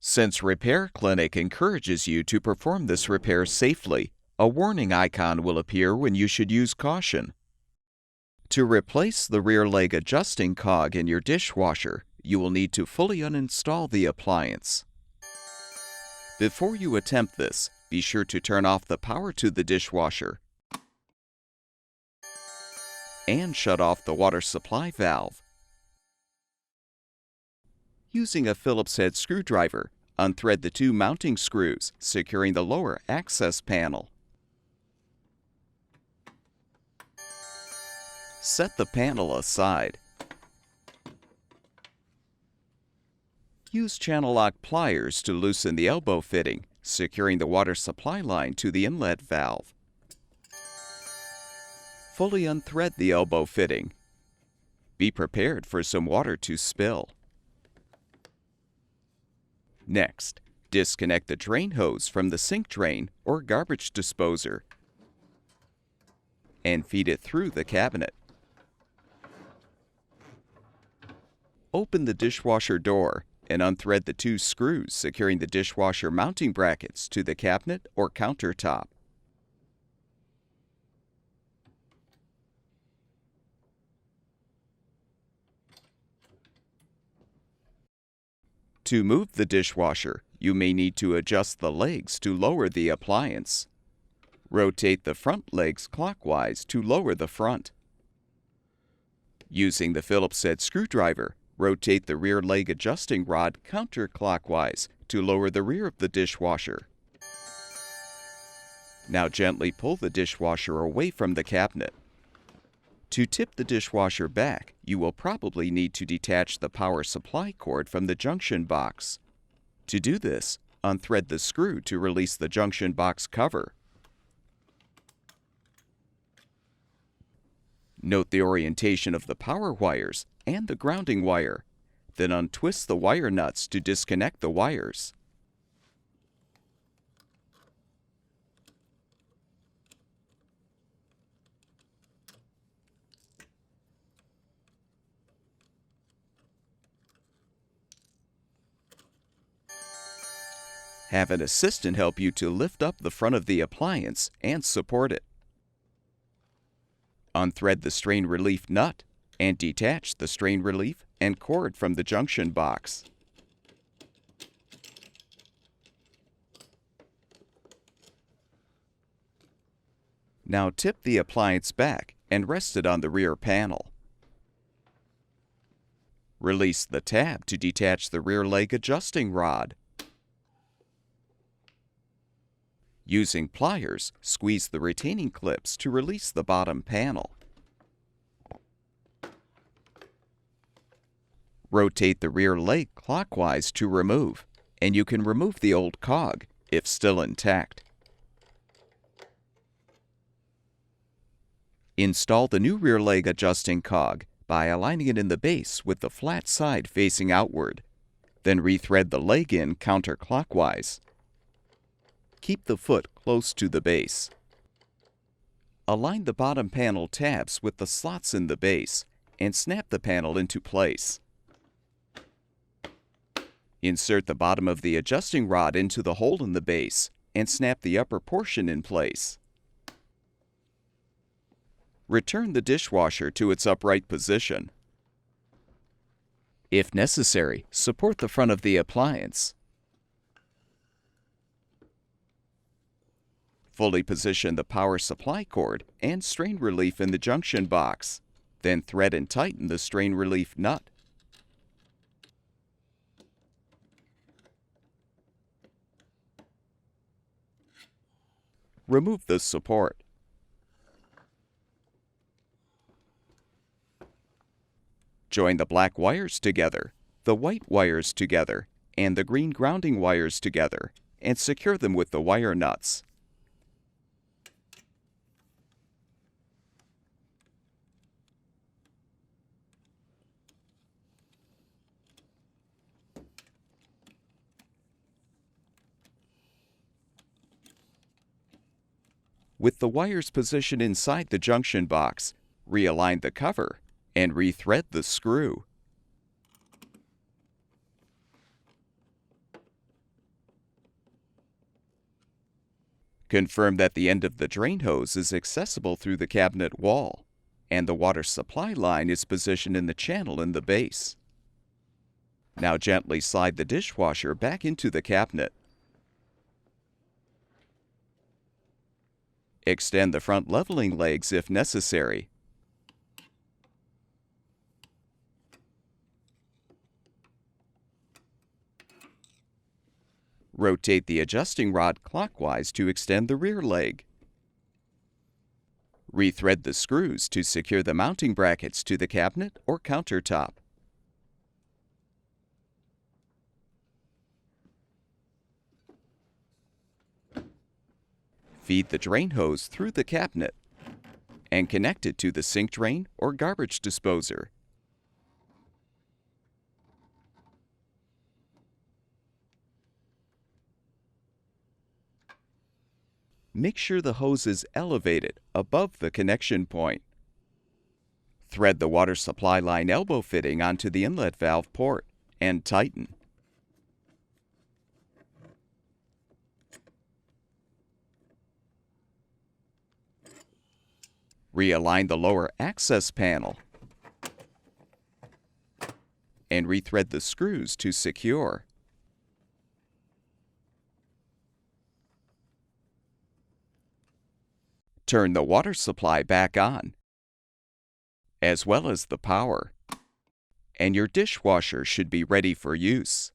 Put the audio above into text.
Since Repair Clinic encourages you to perform this repair safely, a warning icon will appear when you should use caution. To replace the rear leg adjusting cog in your dishwasher, you will need to fully uninstall the appliance. Before you attempt this, be sure to turn off the power to the dishwasher and shut off the water supply valve. Using a Phillips head screwdriver, unthread the two mounting screws, securing the lower access panel. Set the panel aside. Use channel lock pliers to loosen the elbow fitting, securing the water supply line to the inlet valve. Fully unthread the elbow fitting. Be prepared for some water to spill. Next, disconnect the drain hose from the sink drain or garbage disposer and feed it through the cabinet. Open the dishwasher door and unthread the two screws securing the dishwasher mounting brackets to the cabinet or countertop. To move the dishwasher, you may need to adjust the legs to lower the appliance. Rotate the front legs clockwise to lower the front. Using the Phillips head screwdriver, rotate the rear leg adjusting rod counterclockwise to lower the rear of the dishwasher. Now gently pull the dishwasher away from the cabinet. To tip the dishwasher back, you will probably need to detach the power supply cord from the junction box. To do this, unthread the screw to release the junction box cover. Note the orientation of the power wires and the grounding wire. Then untwist the wire nuts to disconnect the wires. Have an assistant help you to lift up the front of the appliance and support it. Unthread the strain relief nut and detach the strain relief and cord from the junction box. Now tip the appliance back and rest it on the rear panel. Release the tab to detach the rear leg adjusting rod. Using pliers, squeeze the retaining clips to release the bottom panel. Rotate the rear leg clockwise to remove, and you can remove the old cog if still intact. Install the new rear leg adjusting cog by aligning it in the base with the flat side facing outward. Then rethread the leg in counterclockwise. Keep the foot close to the base. Align the bottom panel tabs with the slots in the base and snap the panel into place. Insert the bottom of the adjusting rod into the hole in the base and snap the upper portion in place. Return the dishwasher to its upright position. If necessary, support the front of the appliance. Fully position the power supply cord and strain relief in the junction box. Then thread and tighten the strain relief nut. Remove the support. Join the black wires together, the white wires together, and the green grounding wires together, and secure them with the wire nuts. With the wires positioned inside the junction box, realign the cover and rethread the screw. Confirm that the end of the drain hose is accessible through the cabinet wall, and the water supply line is positioned in the channel in the base. Now gently slide the dishwasher back into the cabinet. Extend the front leveling legs if necessary. Rotate the adjusting rod clockwise to extend the rear leg. Rethread the screws to secure the mounting brackets to the cabinet or countertop. Feed the drain hose through the cabinet and connect it to the sink drain or garbage disposer. Make sure the hose is elevated above the connection point. Thread the water supply line elbow fitting onto the inlet valve port and tighten. Realign the lower access panel and rethread the screws to secure. Turn the water supply back on, as well as the power, and your dishwasher should be ready for use.